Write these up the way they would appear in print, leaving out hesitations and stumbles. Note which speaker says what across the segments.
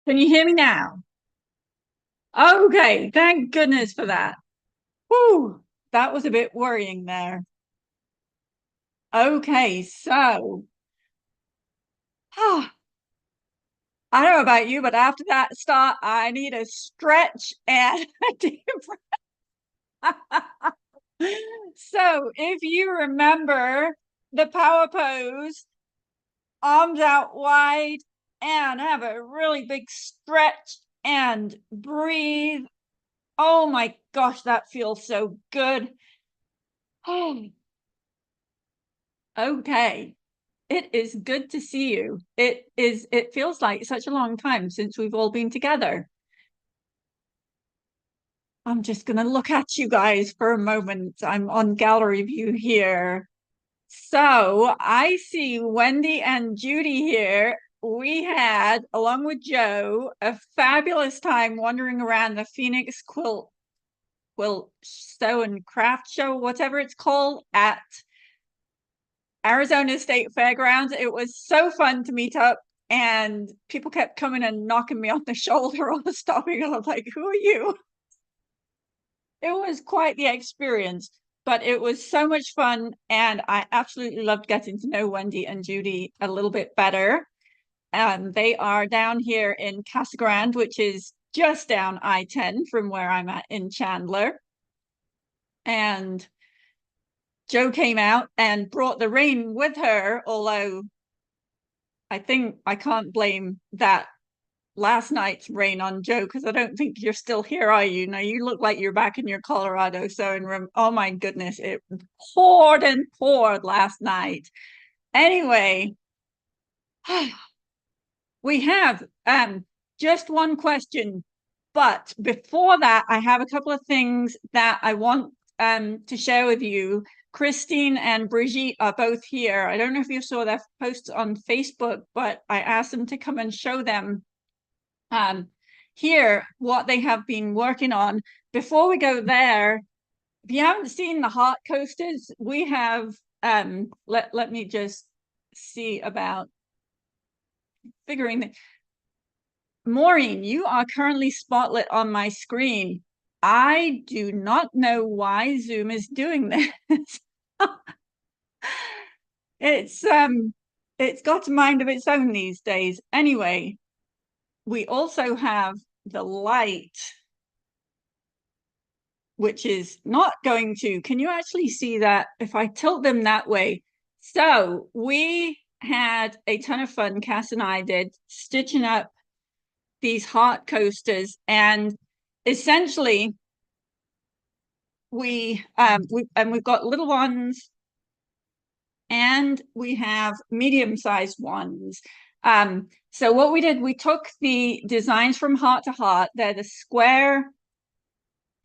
Speaker 1: Can you hear me now? Okay, thank goodness for that. Whew, that was a bit worrying there. Okay, so I don't know about you, but after that start, I need a stretch and a deep breath. So if you remember the power pose, arms out wide and have a really big stretch and breathe. Oh my gosh, that feels so good. Okay. It is good to see you. It feels like such a long time since we've all been together. I'm just gonna look at you guys for a moment. I'm on gallery view here. So I see Wendy and Judy here. We had, along with Joe, a fabulous time wandering around the Phoenix quilt sew and craft show, whatever it's called, at Arizona State Fairgrounds. It was so fun to meet up, and people kept coming and knocking me on the shoulder or stopping. I was like, "Who are you?" It was quite the experience, but it was so much fun, and I absolutely loved getting to know Wendy and Judy a little bit better. They are down here in Casa Grande, which is just down I-10 from where I'm at in Chandler. And Joe came out and brought the rain with her, although I think I can't blame that last night's rain on Joe because I don't think you're still here, are you? No, you look like you're back in your Colorado sewing room. Oh my goodness, it poured and poured last night. Anyway, we have just one question, but before that, I have a couple of things that I want to share with you. Christine and Brigitte are both here. I don't know if you saw their posts on Facebook, but I asked them to come and show them here what they have been working on. Before we go there, if you haven't seen the heart coasters, we have let me just see about figuring that. Maureen, you are currently spotlit on my screen. I do not know why Zoom is doing this. it's it's got a mind of its own these days. Anyway, we also have the light, which is not going to. Can you actually see that if I tilt them that way? So we had a ton of fun, Cass and I did, stitching up these heart coasters. And essentially, we've got little ones and we have medium-sized ones. So what we did, we took the designs from Heart to Heart. They're the square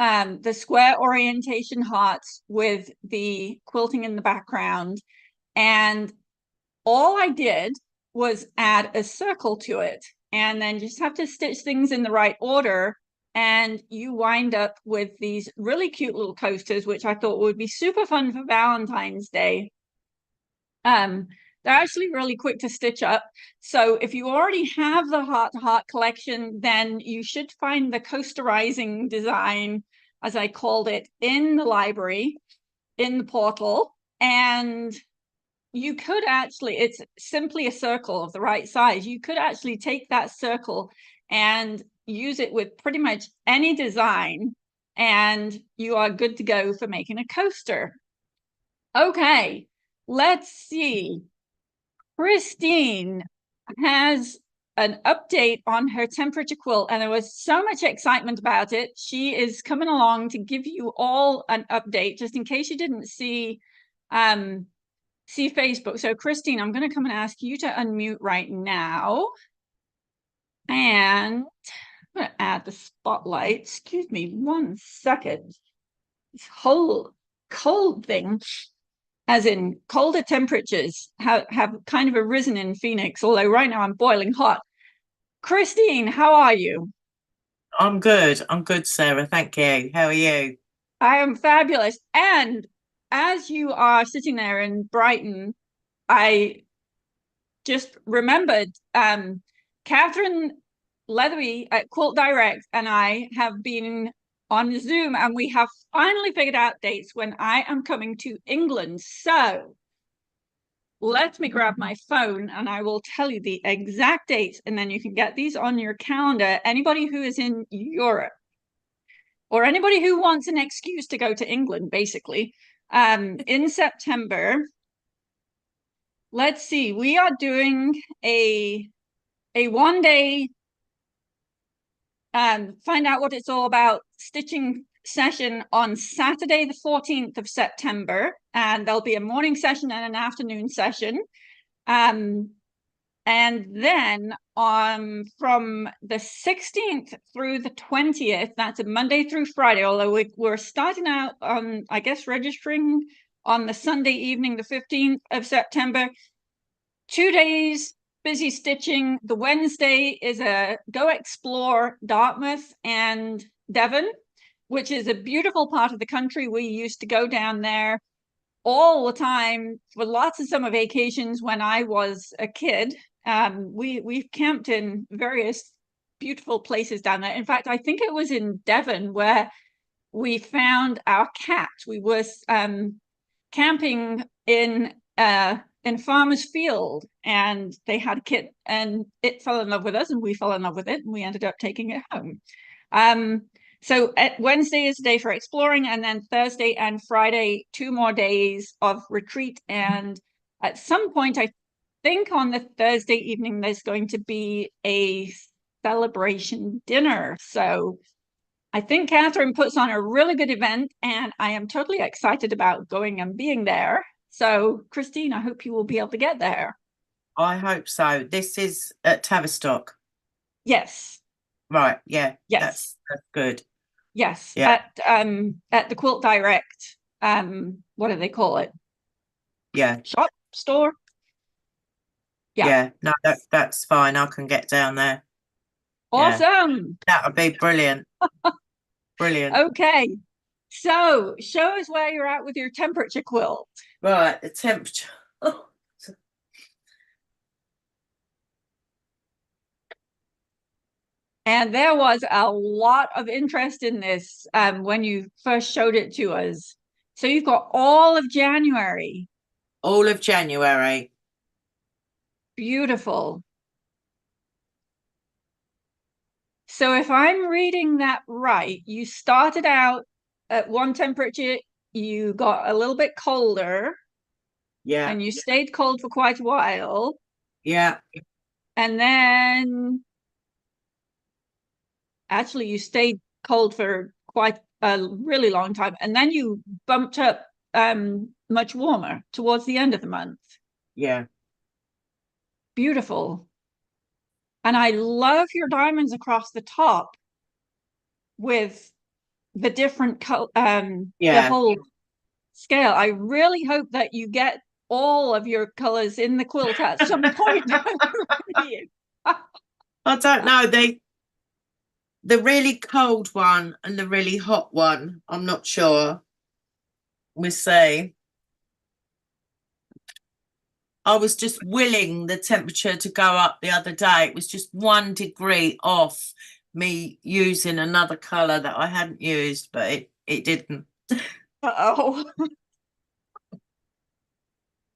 Speaker 1: orientation hearts with the quilting in the background. And all I did was add a circle to it and then just have to stitch things in the right order. And you wind up with these really cute little coasters, which I thought would be super fun for Valentine's Day. They're actually really quick to stitch up. So if you already have the Heart to Heart collection, then you should find the coasterizing design, as I called it, in the library, in the portal. And you could actually, it's simply a circle of the right size. You could actually take that circle and use it with pretty much any design, and you are good to go for making a coaster. Okay, let's see. Christine has an update on her temperature quilt, and there was so much excitement about it. She is coming along to give you all an update, just in case you didn't see Facebook. So Christine, I'm going to come and ask you to unmute right now. And I'm going to add the spotlight. Excuse me 1 second. This whole cold thing, as in colder temperatures, have kind of arisen in Phoenix, although right now I'm boiling hot. Christine, how are you?
Speaker 2: I'm good. I'm good, Sarah. Thank you. How are you?
Speaker 1: I am fabulous. And as you are sitting there in Brighton, I just remembered Catherine Leathery at Quilt Direct and I have been on Zoom, and we have finally figured out dates when I am coming to England. So let me grab my phone and I will tell you the exact dates, and then you can get these on your calendar. Anybody who is in Europe or anybody who wants an excuse to go to England, basically, in September. Let's see, we are doing a 1 day find out what it's all about stitching session on Saturday, the 14th of September. And there'll be a morning session and an afternoon session. And then from the 16th through the 20th, that's a Monday through Friday, although we're starting out on, I guess, registering on the Sunday evening, the 15th of September. 2 days busy stitching. The Wednesday is a go explore Dartmouth and Devon, which is a beautiful part of the country. We used to go down there all the time for lots of summer vacations when I was a kid. We've camped in various beautiful places down there. In fact, I think it was in Devon where we found our cat. We were camping in Farmer's Field, and they had a kit, and it fell in love with us, and we fell in love with it, and we ended up taking it home. So Wednesday is a day for exploring, and then Thursday and Friday, 2 more days of retreat. And at some point, I think on the Thursday evening, there's going to be a celebration dinner. So I think Catherine puts on a really good event, and I am totally excited about going and being there. So, Christine, I hope you will be able to get there.
Speaker 2: I hope so. This is at Tavistock.
Speaker 1: Yes.
Speaker 2: Right, yeah.
Speaker 1: Yes.
Speaker 2: That's good.
Speaker 1: Yes.
Speaker 2: Yeah.
Speaker 1: At the Quilt Direct, what do they call it?
Speaker 2: Yeah.
Speaker 1: Shop, store? Yeah.
Speaker 2: Yeah. No, that's fine. I can get down there.
Speaker 1: Awesome.
Speaker 2: That would be brilliant. Brilliant.
Speaker 1: Okay. So show us where you're at with your temperature quilt.
Speaker 2: Right, the temperature. Oh.
Speaker 1: And there was a lot of interest in this when you first showed it to us. So you've got all of January.
Speaker 2: All of January.
Speaker 1: Beautiful. So if I'm reading that right, you started out at one temperature, you got a little bit colder.
Speaker 2: Yeah.
Speaker 1: And you stayed cold for quite a while.
Speaker 2: Yeah.
Speaker 1: And then actually you stayed cold for quite a really long time. And then you bumped up much warmer towards the end of the month.
Speaker 2: Yeah.
Speaker 1: Beautiful. And I love your diamonds across the top with the different the whole scale. I really hope that you get all of your colors in the quilt at some point.
Speaker 2: I don't know. The really cold one and the really hot one, I'm not sure. We'll see. I was just willing the temperature to go up the other day. It was just 1 degree off me using another colour that I hadn't used, but it didn't.
Speaker 1: Uh-oh.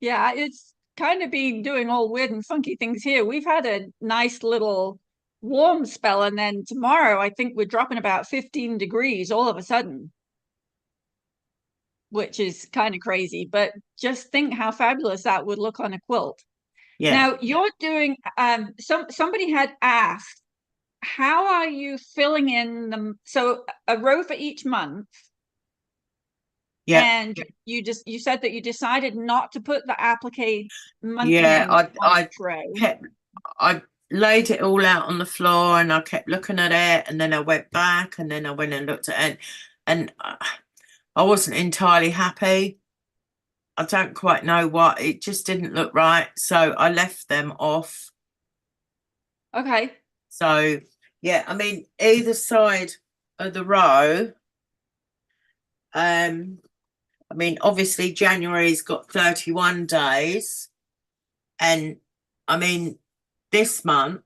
Speaker 1: Yeah, it's kind of been doing all weird and funky things here. We've had a nice little warm spell, and then tomorrow I think we're dropping about 15 degrees all of a sudden, which is kind of crazy. But just think how fabulous that would look on a quilt.
Speaker 2: Yeah.
Speaker 1: Now you're doing somebody had asked, how are you filling in so a row for each month?
Speaker 2: Yeah.
Speaker 1: And you said that you decided not to put the applique monthly
Speaker 2: Yeah, I laid it all out on the floor and I kept looking at it, and then I went back and then I went and looked at it, and I wasn't entirely happy. I don't quite know what, it just didn't look right, so I left them off.
Speaker 1: Okay.
Speaker 2: So yeah, I mean, either side of the row, I mean, obviously January's got 31 days, and I mean this month,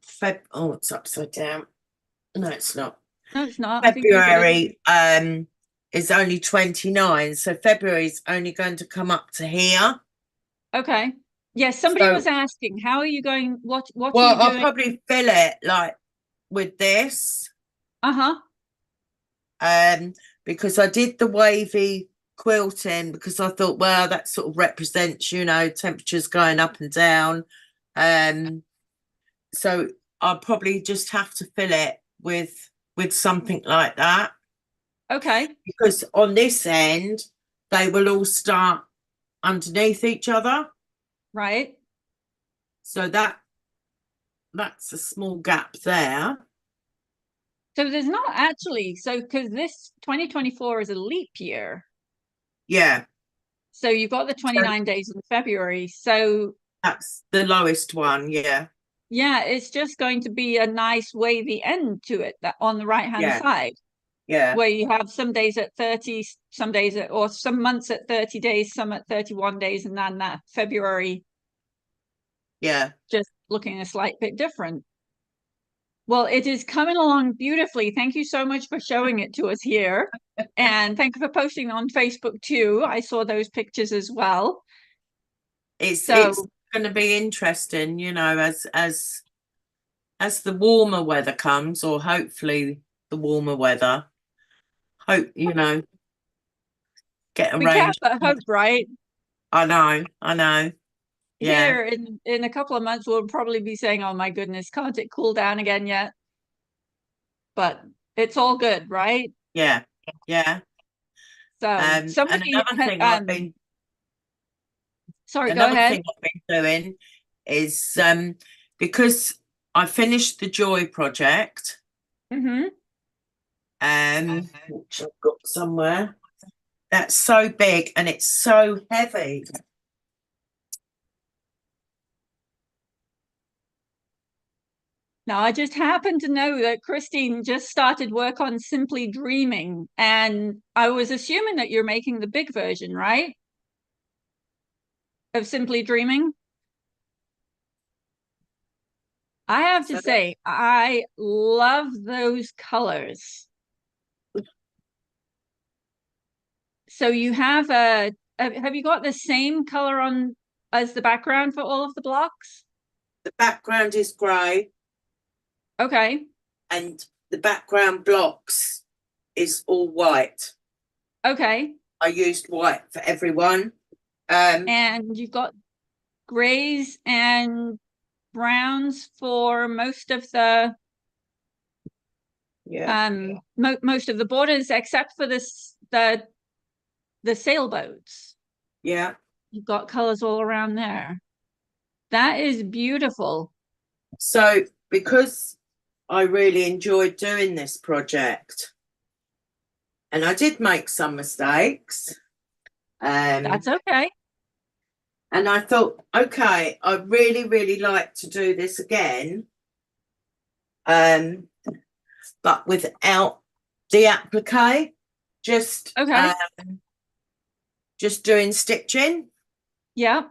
Speaker 2: oh, it's upside down. No, it's not.
Speaker 1: No, it's not. I think it is.
Speaker 2: February is only 29, so February's only going to come up to here.
Speaker 1: Okay. Yes, somebody was
Speaker 2: So,
Speaker 1: asking, how are you going? What are
Speaker 2: well,
Speaker 1: you
Speaker 2: I'll
Speaker 1: doing?
Speaker 2: probably fill it like with this,
Speaker 1: Uh-huh.
Speaker 2: um, because I did the wavy quilting because I thought, well, that sort of represents, you know, temperatures going up and down. So I'll probably just have to fill it with something like that.
Speaker 1: Okay.
Speaker 2: Because on this end, they will all start underneath each other.
Speaker 1: Right.
Speaker 2: So that's a small gap there.
Speaker 1: So there's not actually, so because this 2024 is a leap year.
Speaker 2: Yeah,
Speaker 1: So you've got the 29 days in February. So
Speaker 2: that's the lowest one. Yeah,
Speaker 1: yeah, it's just going to be a nice wavy end to it that on the right hand
Speaker 2: yeah,
Speaker 1: side,
Speaker 2: yeah,
Speaker 1: where you have some days at 30, some days at, or some months at 30 days, some at 31 days, and then that February
Speaker 2: yeah.
Speaker 1: just looking a slight bit different. Well, it is coming along beautifully. Thank you so much for showing it to us here. And thank you for posting on Facebook too. I saw those pictures as well.
Speaker 2: It's
Speaker 1: So
Speaker 2: going to be interesting, you know, as the warmer weather comes, or hopefully the warmer weather. Hope, you know, get a
Speaker 1: we can't
Speaker 2: range.
Speaker 1: but hope, right?
Speaker 2: I know. Yeah,
Speaker 1: Here in a couple of months, we'll probably be saying, "Oh my goodness, can't it cool down again yet?" But it's all good, right?
Speaker 2: yeah, yeah.
Speaker 1: So
Speaker 2: And
Speaker 1: somebody, sorry, go
Speaker 2: another
Speaker 1: ahead.
Speaker 2: thing I've been doing is because I finished the Joy project,
Speaker 1: Mm-hmm.
Speaker 2: which I've got somewhere. That's so big and it's so heavy.
Speaker 1: Now, I just happen to know that Christine just started work on Simply Dreaming, and I was assuming that you're making the big version, right? Of Simply Dreaming. I have to
Speaker 2: So
Speaker 1: say, I love those colors. So you have have you got the same color on as the background for all of the blocks?
Speaker 2: the background is grey
Speaker 1: Okay.
Speaker 2: and the background blocks is all white.
Speaker 1: Okay.
Speaker 2: I used white for everyone. Um,
Speaker 1: And you've got grays and browns for most of the
Speaker 2: yeah,
Speaker 1: most of the borders except for the sailboats.
Speaker 2: yeah.
Speaker 1: You've got colors all around there. That is beautiful.
Speaker 2: So because I really enjoyed doing this project, and I did make some mistakes.
Speaker 1: That's
Speaker 2: Um,
Speaker 1: okay.
Speaker 2: and I thought, okay, I really, really like to do this again, um, but without the applique, just
Speaker 1: Okay.
Speaker 2: um, just doing stitching.
Speaker 1: Yeah.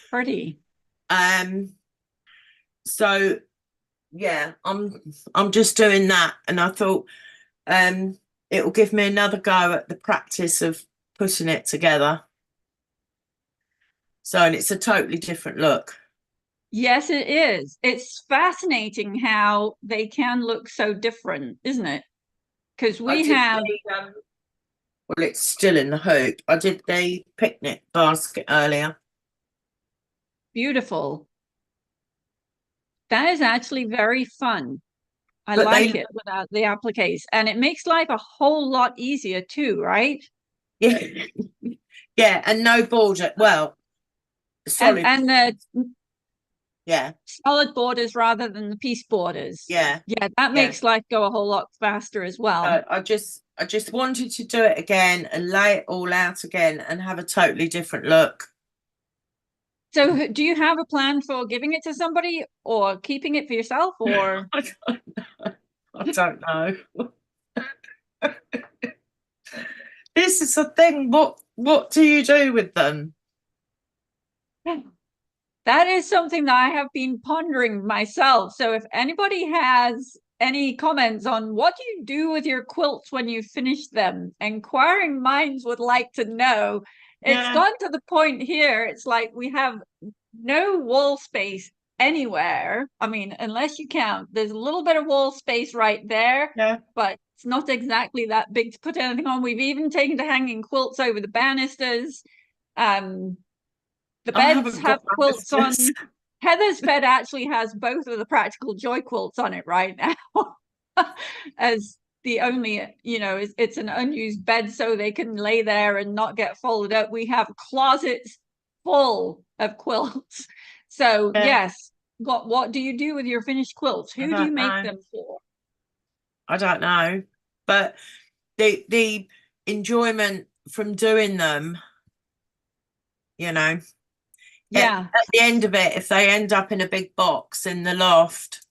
Speaker 1: Pretty.
Speaker 2: Um, so yeah, I'm just doing that, and I thought it will give me another go at the practice of putting it together. So, and it's a totally different look.
Speaker 1: Yes, it is. It's fascinating how they can look so different, isn't it? Because
Speaker 2: I
Speaker 1: we
Speaker 2: did
Speaker 1: have
Speaker 2: well, it's still in the hoop. I did the picnic basket earlier.
Speaker 1: beautiful. That is actually very fun. I
Speaker 2: But
Speaker 1: like
Speaker 2: they,
Speaker 1: it without the appliques, and it makes life a whole lot easier too, right?
Speaker 2: yeah, yeah, and no border. Well,
Speaker 1: And
Speaker 2: solid,
Speaker 1: and the
Speaker 2: yeah,
Speaker 1: solid borders rather than the piece borders.
Speaker 2: yeah,
Speaker 1: Yeah, that
Speaker 2: yeah.
Speaker 1: makes life go a whole lot faster as well.
Speaker 2: I just wanted to do it again and lay it all out again and have a totally different look.
Speaker 1: So, do you have a plan for giving it to somebody or keeping it for yourself or
Speaker 2: I don't know. I don't know. This is the thing. What do you do with them?
Speaker 1: That is something that I have been pondering myself. So if anybody has any comments on what do you do with your quilts when you finish them, inquiring minds would like to know. It's
Speaker 2: Yeah,
Speaker 1: gone to the point here, it's like we have no wall space anywhere. I mean, unless you count, there's a little bit of wall space right there,
Speaker 2: yeah.
Speaker 1: but it's not exactly that big to put anything on. We've even taken to hanging quilts over the banisters. The
Speaker 2: I
Speaker 1: beds
Speaker 2: haven't
Speaker 1: have
Speaker 2: got
Speaker 1: quilts on.
Speaker 2: banisters.
Speaker 1: Heather's bed actually has both of the practical joy quilts on it right now. As the only, it's an unused bed, so they can lay there and not get folded up. We have closets full of quilts. So
Speaker 2: Yeah,
Speaker 1: yes, what do you do with your finished quilts?
Speaker 2: I
Speaker 1: Who do you
Speaker 2: don't
Speaker 1: make
Speaker 2: know.
Speaker 1: them for?
Speaker 2: I don't know. But the enjoyment from doing them, you know,
Speaker 1: Yeah.
Speaker 2: at the end of it, if they end up in a big box in the loft,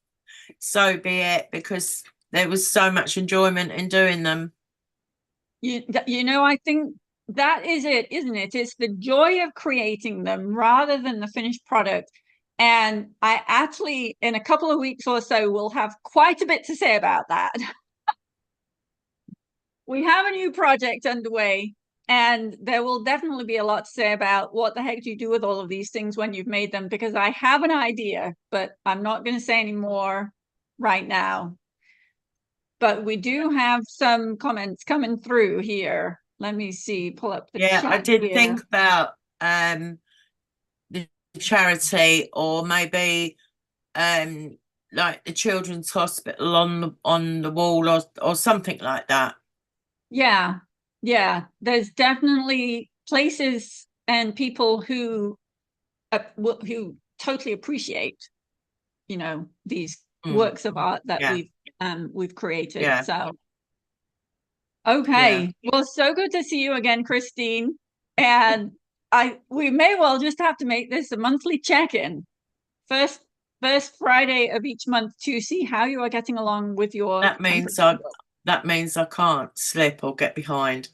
Speaker 2: so be it, because there was so much enjoyment in doing them.
Speaker 1: I think that is it, isn't it? It's the joy of creating them rather than the finished product. And I actually, in a couple of weeks or so, will have quite a bit to say about that. We have a new project underway, and there will definitely be a lot to say about what the heck do you do with all of these things when you've made them, because I have an idea, but I'm not going to say any more right now. But we do have some comments coming through here. Let me see, pull up the
Speaker 2: Yeah, I
Speaker 1: chat
Speaker 2: did
Speaker 1: here.
Speaker 2: think about the charity, or maybe like the children's hospital on the wall, or something like that.
Speaker 1: Yeah, yeah. There's definitely places and people who totally appreciate, these
Speaker 2: Mm,
Speaker 1: works of art that
Speaker 2: yeah,
Speaker 1: we've created.
Speaker 2: yeah,
Speaker 1: So,
Speaker 2: yeah.
Speaker 1: okay. Well, so good to see you again, Christine. And we may well just have to make this a monthly check-in. First first Friday of each month to see how you are getting along with your
Speaker 2: That means
Speaker 1: embroidery
Speaker 2: I
Speaker 1: work.
Speaker 2: that means I can't slip or get behind.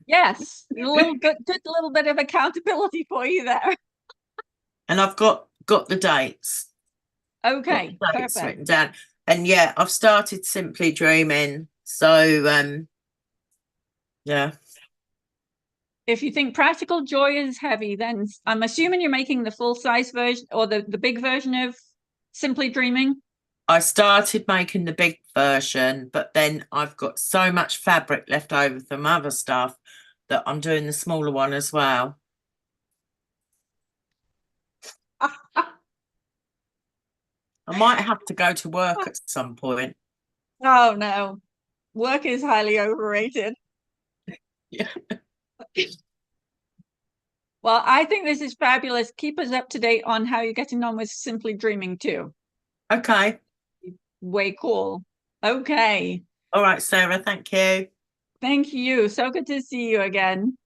Speaker 1: Yes, a little good little bit of accountability for you there.
Speaker 2: And I've got the dates. Got
Speaker 1: Okay,
Speaker 2: the dates
Speaker 1: perfect.
Speaker 2: written down. And yeah, I've started Simply Dreaming. So yeah.
Speaker 1: If you think Practical Joy is heavy, then I'm assuming you're making the full size version or the big version of Simply Dreaming.
Speaker 2: I started making the big version, but then I've got so much fabric left over from other stuff that I'm doing the smaller one as well. I might have to go to work at some point.
Speaker 1: Oh no, work is highly overrated.
Speaker 2: Yeah.
Speaker 1: Well, I think this is fabulous. Keep us up to date on how you're getting on with Simply Dreaming too.
Speaker 2: Okay.
Speaker 1: Way cool. Okay.
Speaker 2: All right, Sarah, thank you.
Speaker 1: Thank you. So good to see you again.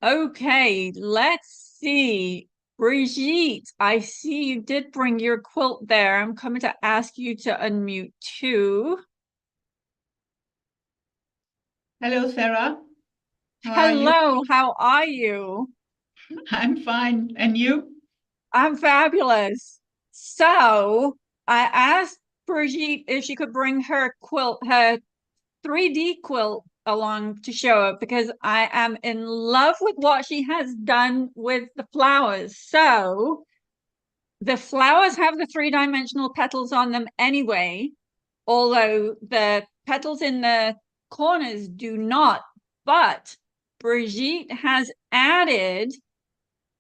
Speaker 1: Okay, let's see. Brigitte, I see you did bring your quilt there. I'm coming to ask you to unmute too.
Speaker 3: Hello, Sarah. How are you?
Speaker 1: Hello, how are you?
Speaker 3: I'm fine. And you?
Speaker 1: I'm fabulous. So I asked Brigitte if she could bring her quilt, her 3D quilt along to show it because I am in love with what she has done with the flowers. So the flowers have the three-dimensional petals on them anyway, although the petals in the corners do not. But Brigitte has added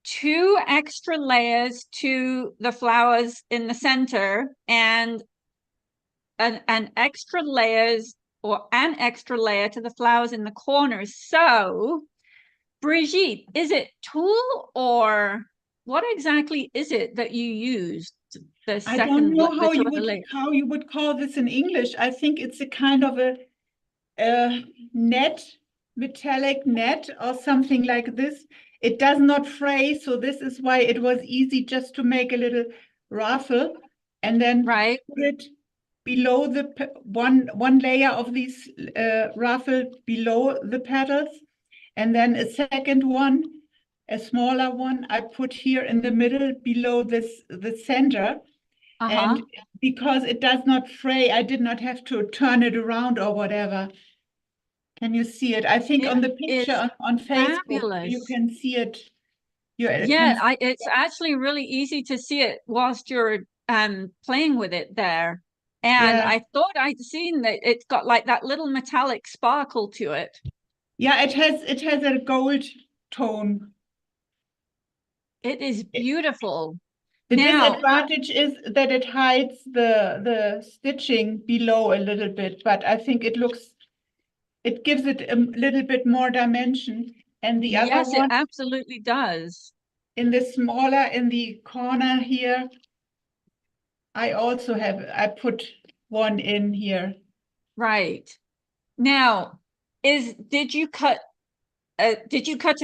Speaker 1: 2 extra layers to the flowers in the center and an extra layers or an extra layer to the flowers in the corners. So, Brigitte, is it tulle or what exactly is it that you used? The
Speaker 3: I don't
Speaker 1: second,
Speaker 3: know
Speaker 1: the two other layers.
Speaker 3: how you would call this in English. I think it's a kind of a net, metallic net or something like this. It does not fray, so this is why it was easy just to make a little ruffle and then
Speaker 1: Right.
Speaker 3: put it below the one layer of these ruffle below the petals, and then a second one a smaller one I put here in the middle below the center. And because it does not fray, I did not have to turn it around or whatever. Can you see it? I think on the picture on Facebook, you can see it.
Speaker 1: Yeah, it's actually really easy to see it whilst you're playing with it there. And
Speaker 3: Yeah.
Speaker 1: I thought I'd seen that it's got like that little metallic sparkle to it.
Speaker 3: Yeah, it has a gold tone.
Speaker 1: It is beautiful.
Speaker 3: The
Speaker 1: Now,
Speaker 3: disadvantage is that it hides the stitching below a little bit, but I think it gives it a little bit more dimension. And the other
Speaker 1: yes, it
Speaker 3: one
Speaker 1: absolutely does.
Speaker 3: in the corner here, I put one in here.
Speaker 1: Right. Now, did you cut a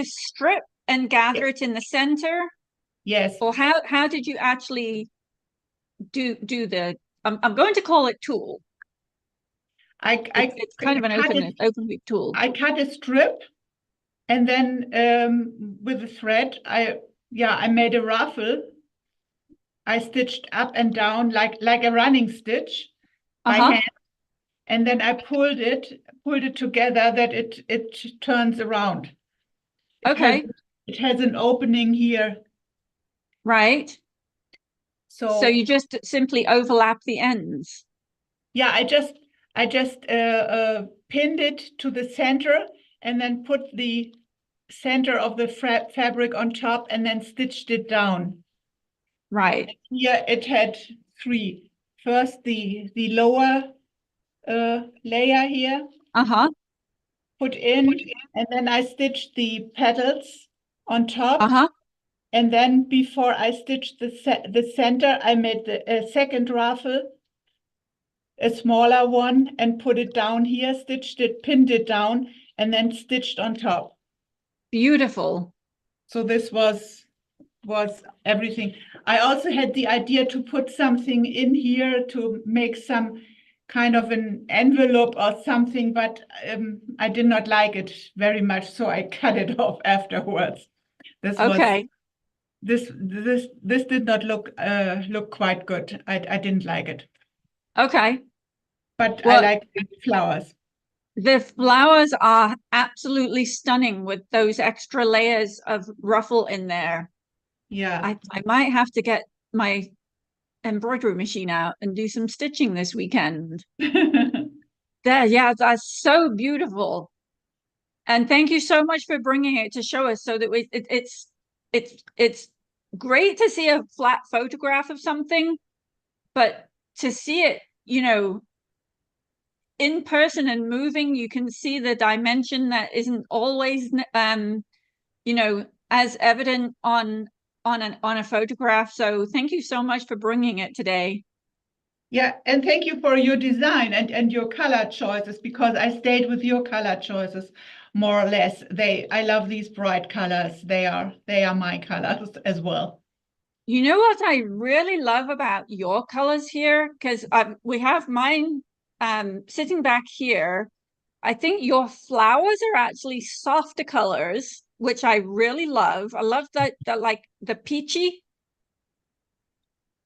Speaker 1: strip and gather it in the center?
Speaker 3: Yes.
Speaker 1: Or how did you actually do the I'm going to call it tool. It's kind of an open weave tool.
Speaker 3: I cut a strip, and then with a thread, I made a ruffle. I stitched up and down like a running stitch by hand, and then I pulled it together that it turns around. It has an opening here.
Speaker 1: Right. So you just simply overlap the ends.
Speaker 3: Yeah, I just pinned it to the center and then put the center of the fabric on top and then stitched it down.
Speaker 1: Right.
Speaker 3: And here it had three. First the lower layer here. Put in, and then I stitched the petals on top. And then before I stitched the center, I made a second ruffle, a smaller one, and put it down here, stitched it, pinned it down, and then stitched on top.
Speaker 1: Beautiful.
Speaker 3: So this was everything. I also had the idea to put something in here to make some kind of an envelope or something, but I did not like it very much, so I cut it off afterwards. This did not look quite good. I didn't like it.
Speaker 1: Okay.
Speaker 3: But I like the flowers.
Speaker 1: The flowers are absolutely stunning with those extra layers of ruffle in there.
Speaker 3: Yeah.
Speaker 1: I might have to get my embroidery machine out and do some stitching this weekend. Yeah, that's so beautiful. And thank you so much for bringing it to show us so that it's great to see a flat photograph of something, but to see it, in person and moving, you can see the dimension that isn't always as evident on a photograph. So thank you so much for bringing it today.
Speaker 3: Yeah, and thank you for your design and your color choices, because I stayed with your color choices more or less. I love these bright colors. They are my colors as well.
Speaker 1: You know what I really love about your colors here? Because we have mine sitting back here. I think your flowers are actually softer colors, which I really love. I love that like the peachy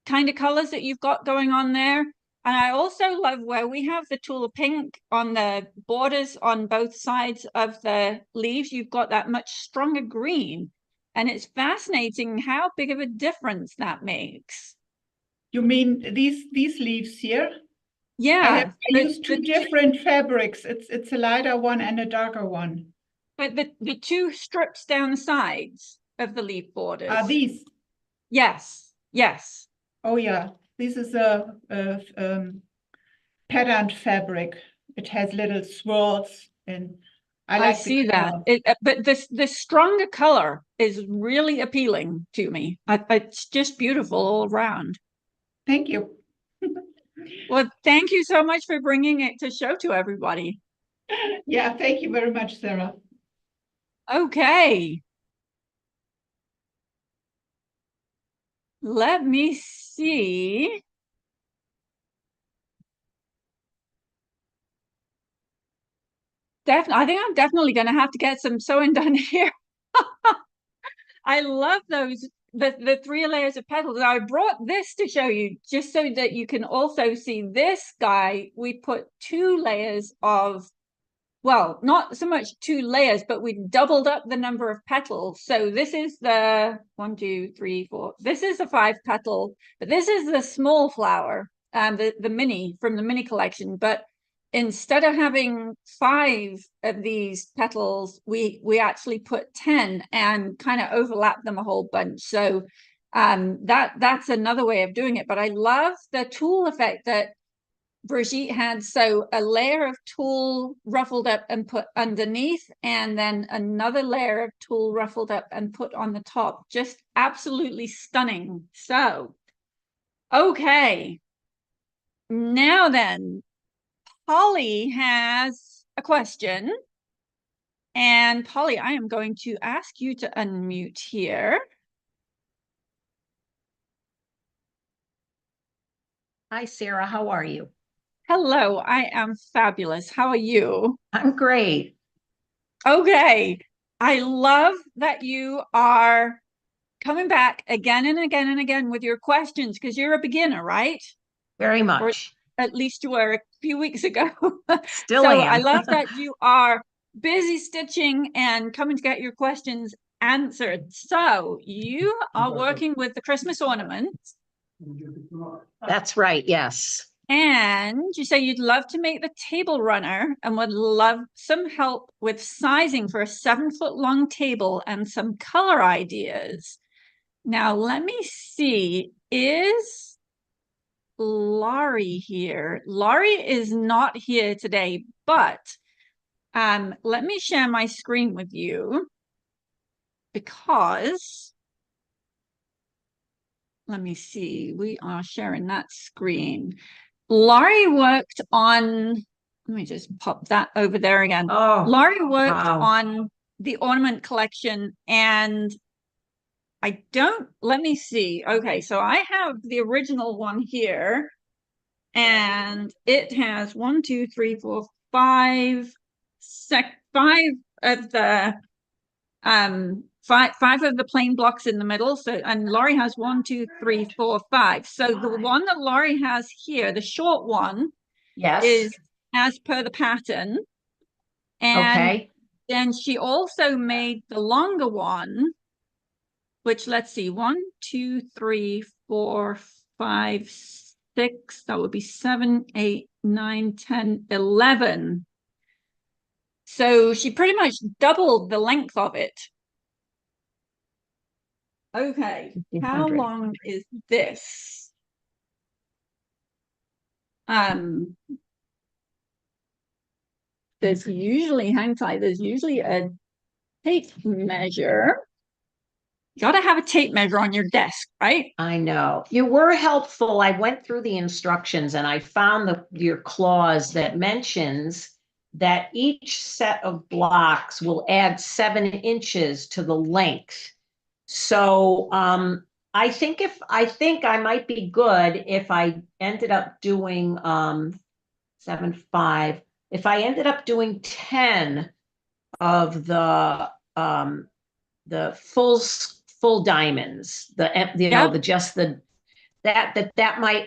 Speaker 1: kind of colors that you've got going on there. And I also love where we have the tulip pink on the borders on both sides of the leaves. You've got that much stronger green. And it's fascinating how big of a difference that makes.
Speaker 3: You mean these leaves here?
Speaker 1: Yeah.
Speaker 3: I use two different fabrics. It's a lighter one and a darker one.
Speaker 1: But the two strips down the sides of the leaf borders.
Speaker 3: Are these?
Speaker 1: Yes. Yes.
Speaker 3: Oh yeah. This is a patterned fabric. It has little swirls, and I
Speaker 1: see that. But the stronger color is really appealing to me. It's just beautiful all around.
Speaker 3: Thank you.
Speaker 1: Well, thank you so much for bringing it to show to everybody.
Speaker 3: Yeah, thank you very much, Sarah.
Speaker 1: Okay. Let me see. I think I'm definitely going to have to get some sewing done here. I love those, the 3 layers of petals. I brought this to show you just so that you can also see this guy. We put 2 layers of, well, not so much 2 layers, but we doubled up the number of petals. So this is the 1, 2, 3, 4. This is the 5 petal, but this is the small flower, the mini from the mini collection. But instead of having 5 of these petals, we actually put 10 and kind of overlap them a whole bunch. So that's another way of doing it. But I love the tulle effect that Brigitte had. So a layer of tulle ruffled up and put underneath, and then another layer of tulle ruffled up and put on the top. Just absolutely stunning. So, okay. Now then, Polly has a question. And Polly, I am going to ask you to unmute here.
Speaker 4: Hi, Sarah. How are you?
Speaker 1: Hello, I am fabulous. How are you?
Speaker 4: I'm great.
Speaker 1: Okay. I love that you are coming back again and again and again with your questions, because you're a beginner, right?
Speaker 4: Very
Speaker 1: Or
Speaker 4: much.
Speaker 1: at least you were a few weeks ago.
Speaker 4: Still
Speaker 1: So
Speaker 4: am.
Speaker 1: I love that you are busy stitching and coming to get your questions answered. So you are working with the Christmas ornaments.
Speaker 4: That's right. Yes.
Speaker 1: And you say you'd love to make the table runner and would love some help with sizing for a 7-foot long table and some color ideas. Now, let me see. Is Laurie here? Laurie is not here today, but let me share my screen with you, because let me see. We are sharing that screen. Laurie worked on, let me just pop that over there again.
Speaker 4: Oh,
Speaker 1: Laurie worked
Speaker 4: wow.
Speaker 1: on the ornament collection, and let me see. Okay, so I have the original one here, and it has 1, 2, 3, 4, 5 of the five of the plain blocks in the middle. So, and Laurie has 1, 2, 3, 4, 5. So the one that Laurie has here, the short one,
Speaker 4: Yes.
Speaker 1: is as per the pattern. And
Speaker 4: Okay.
Speaker 1: then she also made the longer one, which, let's see, 1, 2, 3, 4, 5, 6. That would be 7, 8, 9, 10, 11. So she pretty much doubled the length of it. Okay, how
Speaker 4: 1500.
Speaker 1: long is this? There's usually, hang tight, there's usually a tape measure. You gotta have a tape measure on your desk, right?
Speaker 4: I know. You were helpful. I went through the instructions and I found your clause that mentions that each set of blocks will add 7 inches to the length. So I think I might be good if I ended up doing 7, 5. If I ended up doing 10 of the full diamonds, that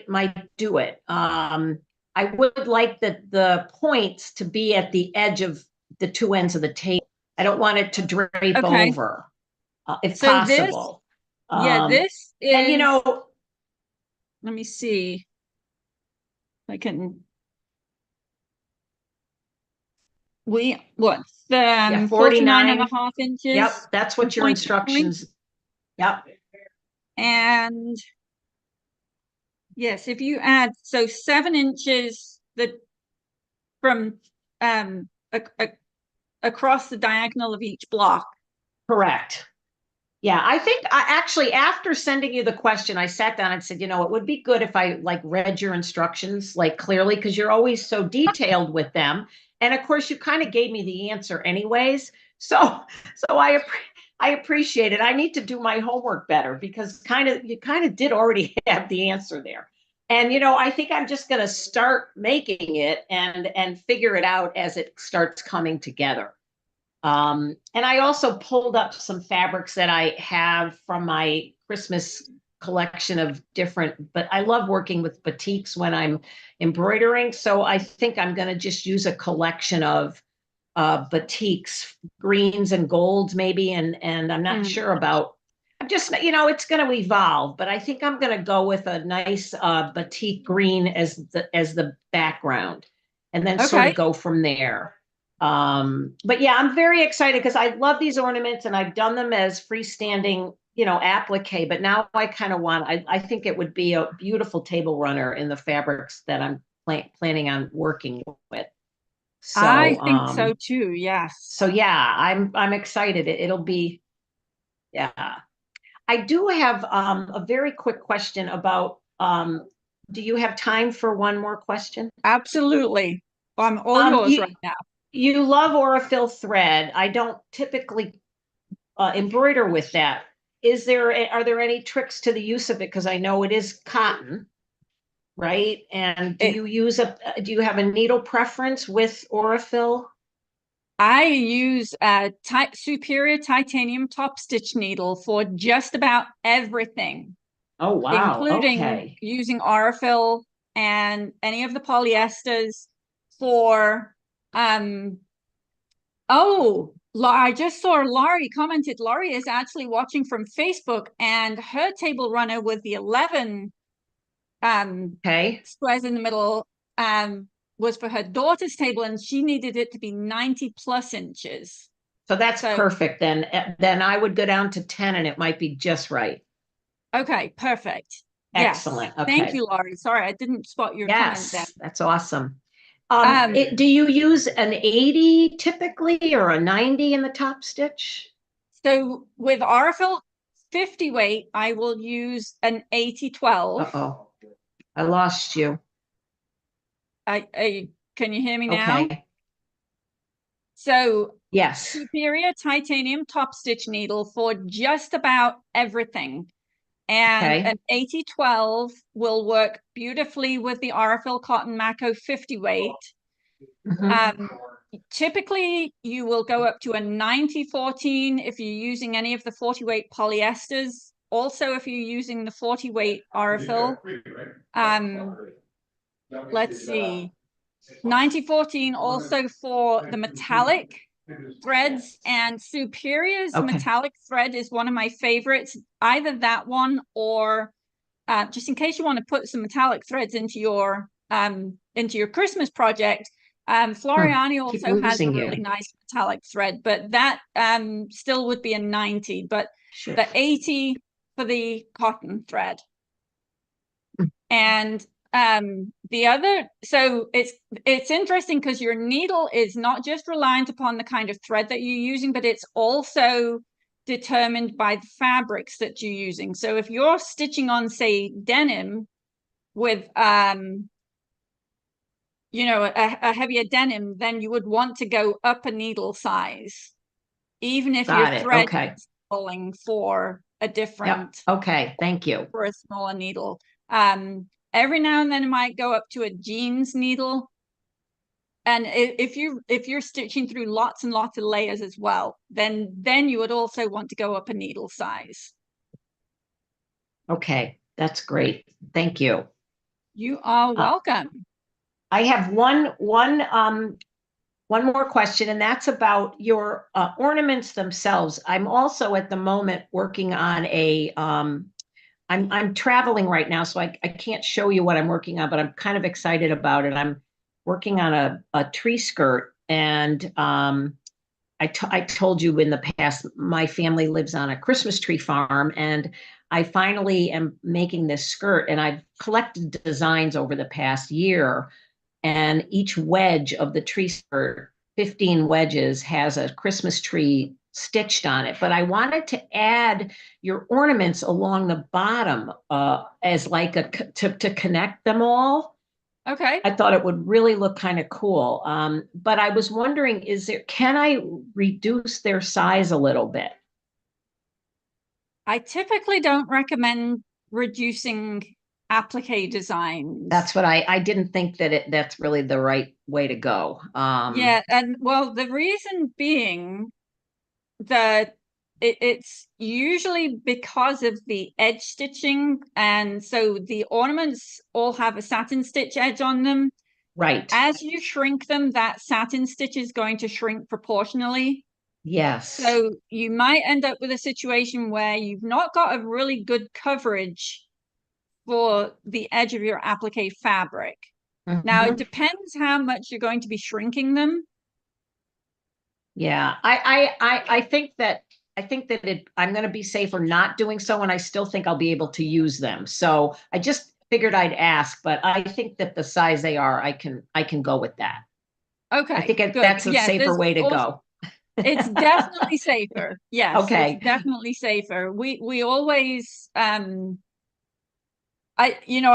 Speaker 4: might do it. I would like the points to be at the edge of the 2 ends of the table. I don't want it to drape over, if
Speaker 1: So
Speaker 4: possible.
Speaker 1: This is,
Speaker 4: and
Speaker 1: let me see. I can. What? 49.5 inches.
Speaker 4: Yep, that's what your instructions. Yep.
Speaker 1: And yes, if you add, so 7 inches from across the diagonal of each block.
Speaker 4: Correct. Yeah, I think actually after sending you the question, I sat down and said, it would be good if I read your instructions clearly, because you're always so detailed with them. And of course, you kind of gave me the answer anyways. So I appreciate it. I need to do my homework better, because you kind of did already have the answer there. And I think I'm just going to start making it and figure it out as it starts coming together. And I also pulled up some fabrics that I have from my Christmas collection of different, but I love working with batiks when I'm embroidering. So I think I'm going to just use a collection of batiks, greens and golds maybe. And I'm not sure about, I'm just, it's going to evolve, but I think I'm going to go with a nice batik green as the background, and then sort of go from there. But yeah, I'm very excited because I love these ornaments, and I've done them as freestanding, applique, but now I kind of I think it would be a beautiful table runner in the fabrics that I'm planning on working with. So
Speaker 1: I think so too. Yes.
Speaker 4: So yeah, I'm excited. It'll be, yeah. I do have a very quick question about, do you have time for one more question?
Speaker 1: Absolutely. I'm all yours right now.
Speaker 4: You love Aurifil thread. I don't typically embroider with that. Are there any tricks to the use of it? Because I know it is cotton, right? And do you have a needle preference with Aurifil?
Speaker 1: I use a superior titanium top stitch needle for just about everything.
Speaker 4: Oh, wow.
Speaker 1: Including using Aurifil and any of the polyesters for, I just saw Laurie commented. Laurie is actually watching from Facebook, and her table runner with the 11 squares in the middle was for her daughter's table, and she needed it to be 90 plus inches.
Speaker 4: So that's perfect. Then I would go down to 10 and it might be just right.
Speaker 1: Okay, perfect.
Speaker 4: Excellent.
Speaker 1: Yes.
Speaker 4: Okay.
Speaker 1: Thank you, Laurie. Sorry, I didn't spot your comment there.
Speaker 4: That's awesome. Do you use an 80 typically, or a 90 in the top stitch?
Speaker 1: So with Aurifil 50 weight, I will use an 80-12.
Speaker 4: Uh-oh, I lost you.
Speaker 1: Can you hear me now?
Speaker 4: Okay.
Speaker 1: So
Speaker 4: yes,
Speaker 1: superior titanium top stitch needle for just about everything. And an 80-12 will work beautifully with the Aurifil Cotton Mako 50 weight. Typically, you will go up to a 90-14 if you're using any of the 40 weight polyesters. Also, if you're using the 40 weight Aurifil, let's see, 90-14 also for the metallic threads, and Superior's metallic thread is one of my favorites. Either that one, or just in case you want to put some metallic threads into your Christmas project, Floriani also has a really nice metallic thread, but that still would be a 90, but the 80 for the cotton thread. And the other, so it's interesting because your needle is not just reliant upon the kind of thread that you're using, but it's also determined by the fabrics that you're using. So if you're stitching on, say, denim with you know, a heavier denim, then you would want to go up a needle size, even if your thread is pulling for a different.
Speaker 4: Thank you.
Speaker 1: For a smaller needle. Every now and then it might go up to a jeans needle. And if you're stitching through lots and lots of layers as well, then you would also want to go up a needle size.
Speaker 4: Okay, that's great. Thank you.
Speaker 1: You are welcome.
Speaker 4: I have one more question, and that's about your ornaments themselves. I'm also at the moment working on a I'm traveling right now, so I can't show you what I'm working on, but I'm kind of excited about it. I'm working on a tree skirt, and I told you in the past, my family lives on a Christmas tree farm, and I finally am making this skirt, and I've collected designs over the past year, and each wedge of the tree skirt, 15 wedges, has a Christmas tree stitched on it. But I wanted to add your ornaments along the bottom as like to connect them all.
Speaker 1: Okay.
Speaker 4: I thought it would really look kind of cool. But I was wondering, can I reduce their size a little bit?
Speaker 1: I typically don't recommend reducing applique designs.
Speaker 4: That's what I didn't think that that's really the right way to go.
Speaker 1: Yeah, and well, the reason being that it's usually because of the edge stitching, and so the ornaments all have a satin stitch edge on them.
Speaker 4: Right.
Speaker 1: As you shrink them, that satin stitch is going to shrink proportionally.
Speaker 4: Yes.
Speaker 1: So you might end up with a situation where you've not got a really good coverage for the edge of your applique fabric. Now, it depends how much you're going to be shrinking them.
Speaker 4: Yeah, I think that I'm going to be safer not doing so, and I still think I'll be able to use them. So I just figured I'd ask, but I think that the size they are, I can go with that.
Speaker 1: Okay,
Speaker 4: I think
Speaker 1: good.
Speaker 4: that's a
Speaker 1: Yeah,
Speaker 4: safer way to go.
Speaker 1: It's definitely safer. Yes,
Speaker 4: Okay.
Speaker 1: it's definitely safer. We always I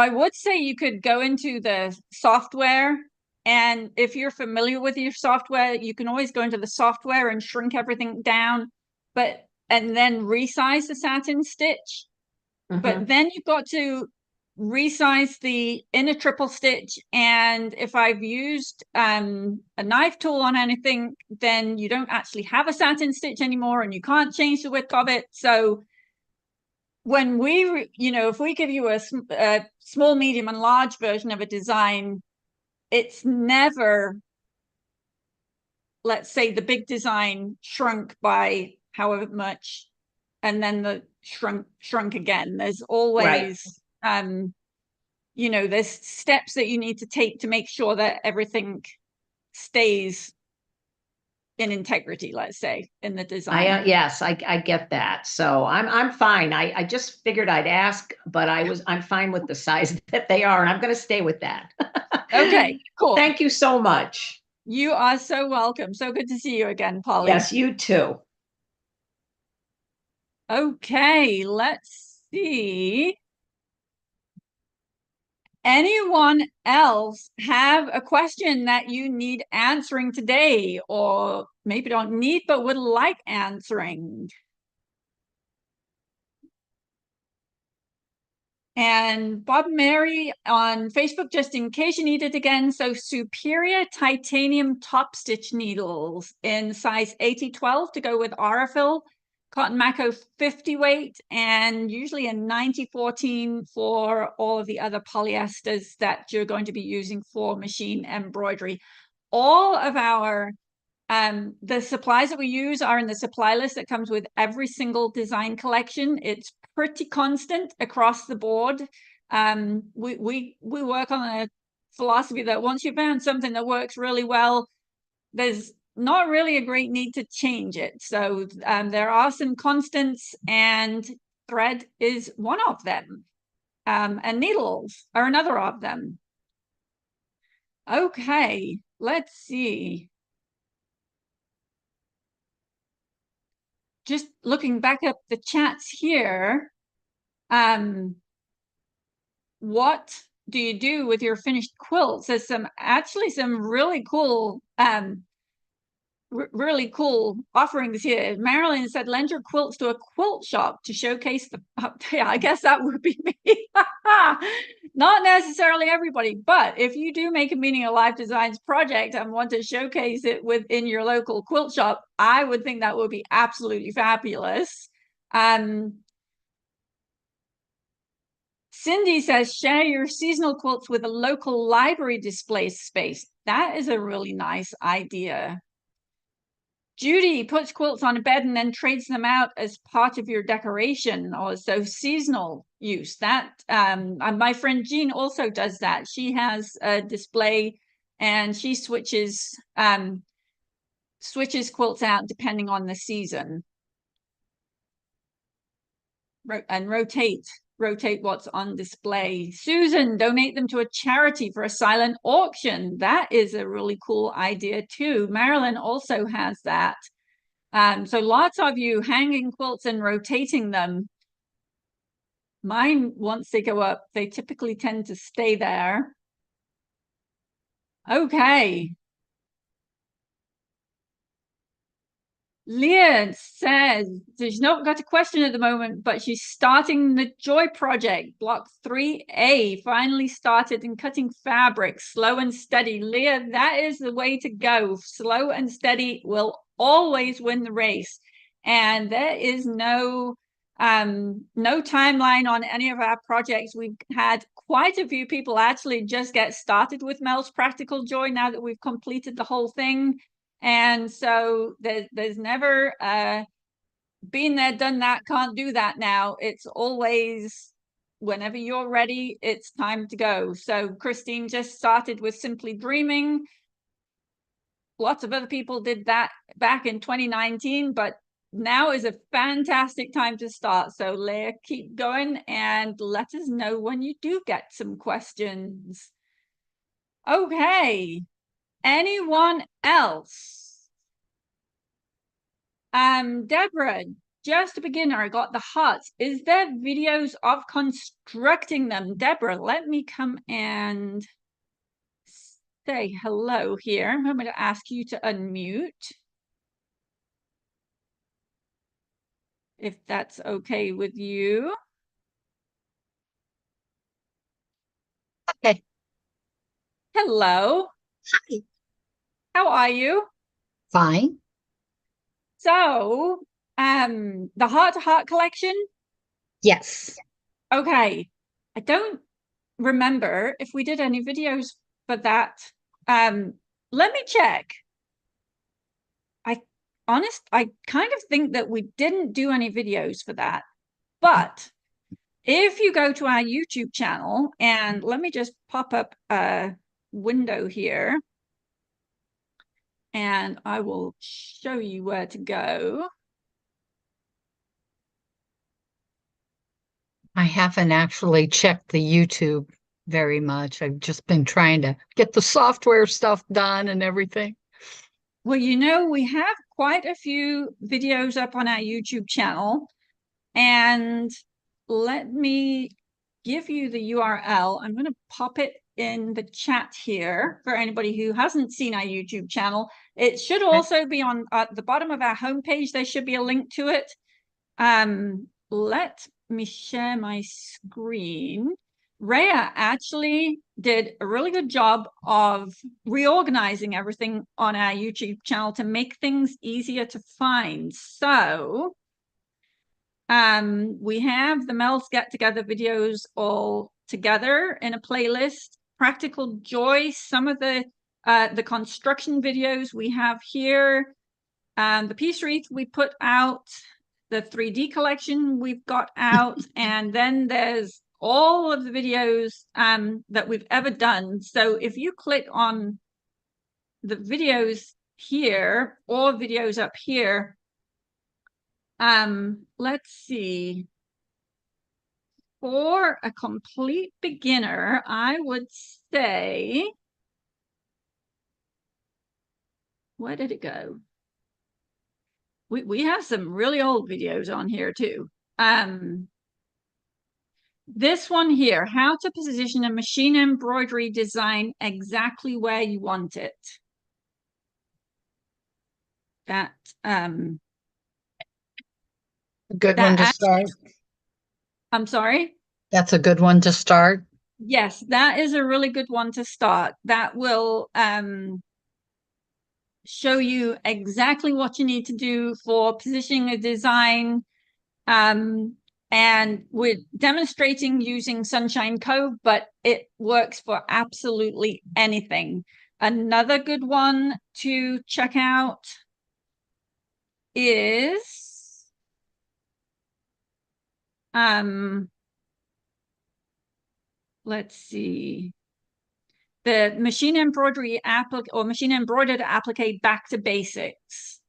Speaker 1: would say you could go into the software, and if you're familiar with your software, you can always go into the software and shrink everything down, and then resize the satin stitch. But then you've got to resize the inner triple stitch, and if I've used a knife tool on anything, then you don't actually have a satin stitch anymore, and you can't change the width of it. So when we, if we give you a small, medium, and large version of a design, it's never, let's say, the big design shrunk by however much, and then the shrunk again. There's always, there's steps that you need to take to make sure that everything stays in integrity, let's say, in the design.
Speaker 4: Yes, I get that. So I'm fine. I just figured I'd ask, but I'm fine with the size that they are, and I'm going to stay with that.
Speaker 1: Okay, cool.
Speaker 4: Thank you so much.
Speaker 1: You are so welcome. So good to see you again, Polly.
Speaker 4: Yes, you too.
Speaker 1: Okay, let's see. Anyone else have a question that you need answering today, or maybe don't need but would like answering? And Bob Mary on Facebook, just in case you need it again. So superior titanium top stitch needles in size 80-12 to go with Aurifil, cotton Mako 50 weight, and usually a 90-14 for all of the other polyesters that you're going to be using for machine embroidery. All of our the supplies that we use are in the supply list that comes with every single design collection. It's pretty constant across the board. We work on a philosophy that once you found something that works really well, there's not really a great need to change it. So there are some constants, and thread is one of them, and needles are another of them. Okay, let's see. Just looking back up the chats here, what do you do with your finished quilts? There's actually some really cool offerings here. Marilyn said, lend your quilts to a quilt shop to showcase the yeah, I guess that would be me. Not necessarily everybody, but if you do make a Meaning of Life Designs project and want to showcase it within your local quilt shop, I would think that would be absolutely fabulous. Cindy says, share your seasonal quilts with a local library display space. That is a really nice idea. Judy puts quilts on a bed and then trades them out as part of your decoration, or so seasonal use. That my friend Jean also does that. She has a display, and she switches quilts out depending on the season, and rotate what's on display. Susan, donate them to a charity for a silent auction. That is a really cool idea too. Marilyn also has that. So lots of you hanging quilts and rotating them. Mine, once they go up, they typically tend to stay there. Okay. Leah says she's not got a question at the moment, but she's starting the Joy Project, block 3A, finally started in cutting fabric, slow and steady. Leah, that is the way to go. Slow and steady will always win the race. And there is no timeline on any of our projects. We've had quite a few people actually just get started with MEL's Practical Joy now that we've completed the whole thing. And so there's never been there, done that, can't do that now. It's always whenever you're ready, it's time to go. So Christine just started with Simply Dreaming. Lots of other people did that back in 2019, but now is a fantastic time to start. So Leah, keep going and let us know when you do get some questions. Okay. Anyone else? Deborah, just a beginner. I got the hearts. Is there videos of constructing them? Deborah, let me come and say hello here. I'm going to ask you to unmute, if that's okay with you.
Speaker 5: Okay.
Speaker 1: Hello.
Speaker 5: Hi.
Speaker 1: How are you?
Speaker 5: Fine.
Speaker 1: So, the Heart to Heart collection?
Speaker 5: Yes.
Speaker 1: Okay. I don't remember if we did any videos for that. Let me check. I kind of think that we didn't do any videos for that, but if you go to our YouTube channel, and let me just pop up a window here and I will show you where to go.
Speaker 5: I haven't actually checked the YouTube very much. I've just been trying to get the software stuff done and everything.
Speaker 1: Well, you know, we have quite a few videos up on our YouTube channel, and let me give you the URL. I'm going to pop it in the chat here for anybody who hasn't seen our YouTube channel. It should also be on at the bottom of our homepage. There should be a link to it. Let me share my screen. Rhea actually did a really good job of reorganizing everything on our YouTube channel to make things easier to find. So we have the MEL's Get Together videos all together in a playlist. Practical Joy, some of the construction videos we have here. The piece wreath we put out, the 3D collection we've got out, and then there's all of the videos that we've ever done. So if you click on the videos here or videos up here, let's see. For a complete beginner, I would say, where did it go? We have some really old videos on here too. This one here, how to position a machine embroidery design exactly where you want it. That
Speaker 5: A good one to start.
Speaker 1: I'm sorry?
Speaker 5: That's a good one to start.
Speaker 1: Yes, that is a really good one to start. That will show you exactly what you need to do for positioning a design. And we're demonstrating using Sunshine Cove, but it works for absolutely anything. Another good one to check out is let's see, the machine embroidery applique or machine embroidered applique back to basics.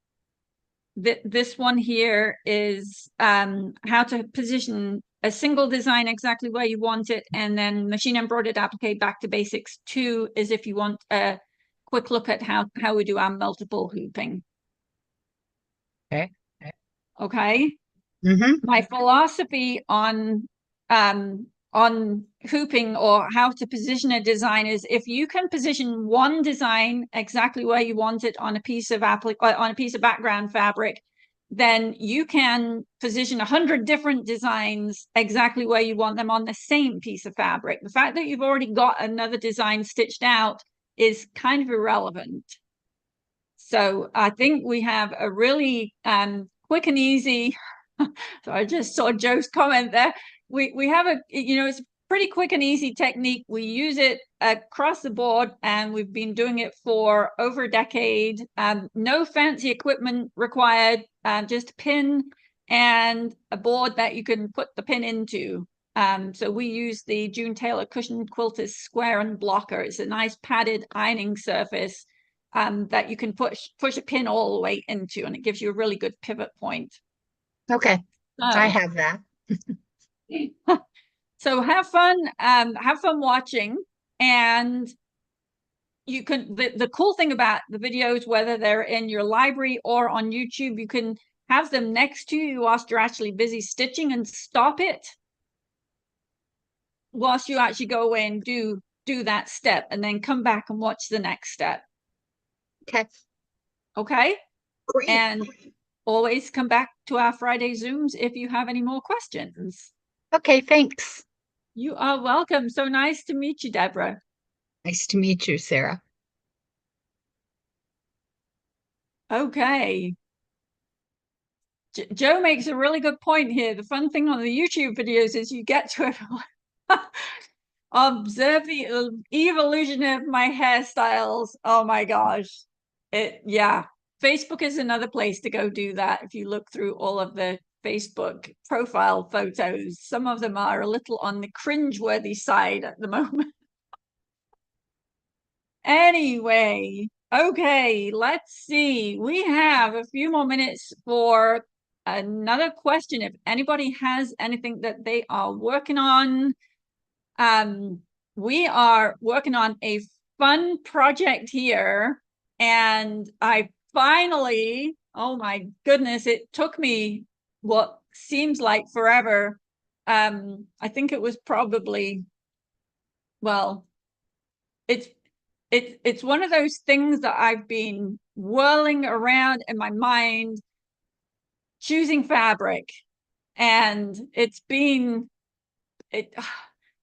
Speaker 1: This one here is how to position a single design exactly where you want it, and then machine embroidered applique back to basics 2 is if you want a quick look at how we do our multiple hooping.
Speaker 5: Okay.
Speaker 1: Okay.
Speaker 5: Mm-hmm.
Speaker 1: My philosophy on on hooping or how to position a design is if you can position one design exactly where you want it on a piece of background fabric, then you can position 100 different designs exactly where you want them on the same piece of fabric. The fact that you've already got another design stitched out is kind of irrelevant. So I think we have a really quick and easy, so I just saw Joe's comment there. We have a, it's a pretty quick and easy technique. We use it across the board, and we've been doing it for over a decade. No fancy equipment required, just a pin and a board that you can put the pin into. So we use the June Taylor Cushion Quilters Square and Blocker. It's a nice padded ironing surface that you can push a pin all the way into, and it gives you a really good pivot point.
Speaker 5: Okay, I
Speaker 1: So,
Speaker 5: have that.
Speaker 1: so have fun watching. And you can, the cool thing about the videos, whether they're in your library or on YouTube, you can have them next to you whilst you're actually busy stitching and stop it whilst you actually go away and do that step, and then come back and watch the next step. Okay.
Speaker 5: Great.
Speaker 1: And always come back to our Friday Zooms if you have any more questions.
Speaker 5: Okay, thanks.
Speaker 1: You are welcome. So nice to meet you, Deborah.
Speaker 5: Nice to meet you, Sarah.
Speaker 1: Okay. Joe makes a really good point here. The fun thing on the YouTube videos is you get to observe the evolution of my hairstyles. Oh my gosh. Yeah. Facebook is another place to go do that. If you look through all of the Facebook profile photos, some of them are a little on the cringeworthy side at the moment. Anyway, okay, let's see. We have a few more minutes for another question. If anybody has anything that they are working on, we are working on a fun project here, and I finally, oh my goodness, it took me what seems like forever. I think it was probably, well, it's one of those things that I've been whirling around in my mind, choosing fabric, and it's been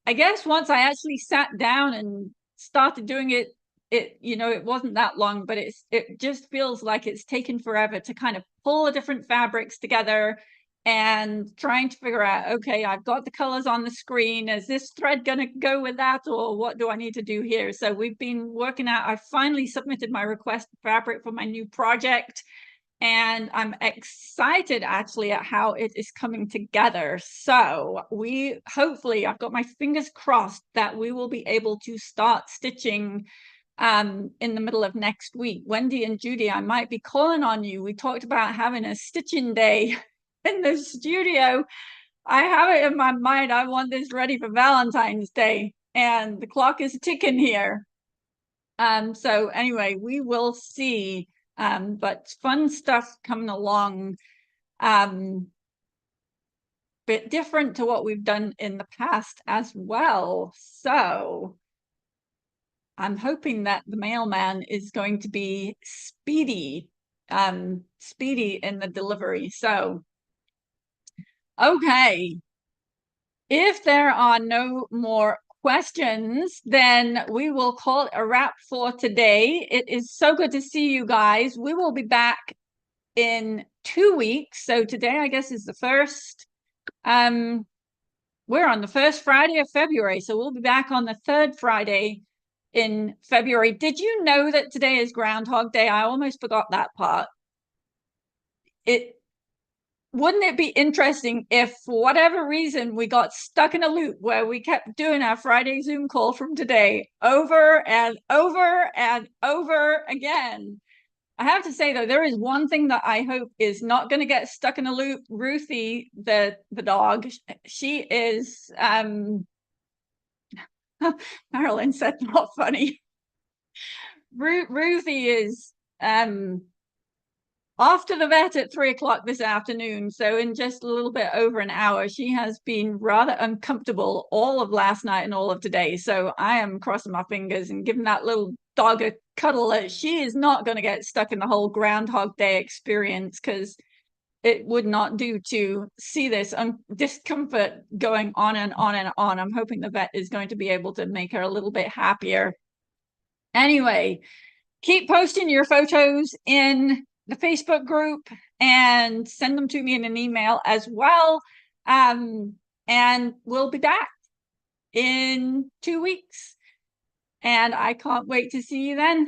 Speaker 1: I guess once I actually sat down and started doing it, it wasn't that long, but it just feels like it's taken forever to kind of pull the different fabrics together and trying to figure out, okay, I've got the colors on the screen. Is this thread going to go with that, or what do I need to do here? So we've been working out. I finally submitted my request for fabric for my new project, and I'm excited actually at how it is coming together. So hopefully, I've got my fingers crossed that we will be able to start stitching in the middle of next week. Wendy and Judy, I might be calling on you. We talked about having a stitching day in the studio. I have it in my mind. I want this ready for Valentine's Day, and the clock is ticking here. So anyway, we will see. But fun stuff coming along. Bit different to what we've done in the past as well. So I'm hoping that the mailman is going to be speedy in the delivery. So okay, if there are no more questions, then we will call it a wrap for today. It is so good to see you guys. We will be back in 2 weeks. So today, I guess, is the first. We're on the first Friday of February, so we'll be back on the third Friday in February. Did you know that today is Groundhog Day? I almost forgot that part. Wouldn't it be interesting if, for whatever reason, we got stuck in a loop where we kept doing our Friday Zoom call from today over and over and over again? I have to say, though, there is one thing that I hope is not going to get stuck in a loop. Ruthie, the dog, she is, Marilyn said not funny. Ruthie is, off to the vet at 3 o'clock this afternoon. So in just a little bit over an hour, she has been rather uncomfortable all of last night and all of today. So I am crossing my fingers and giving that little dog a cuddle that she is not going to get stuck in the whole Groundhog Day experience, because it would not do to see this discomfort going on and on and on. I'm hoping the vet is going to be able to make her a little bit happier. Anyway, keep posting your photos in the Facebook group and send them to me in an email as well. And we'll be back in 2 weeks. And I can't wait to see you then.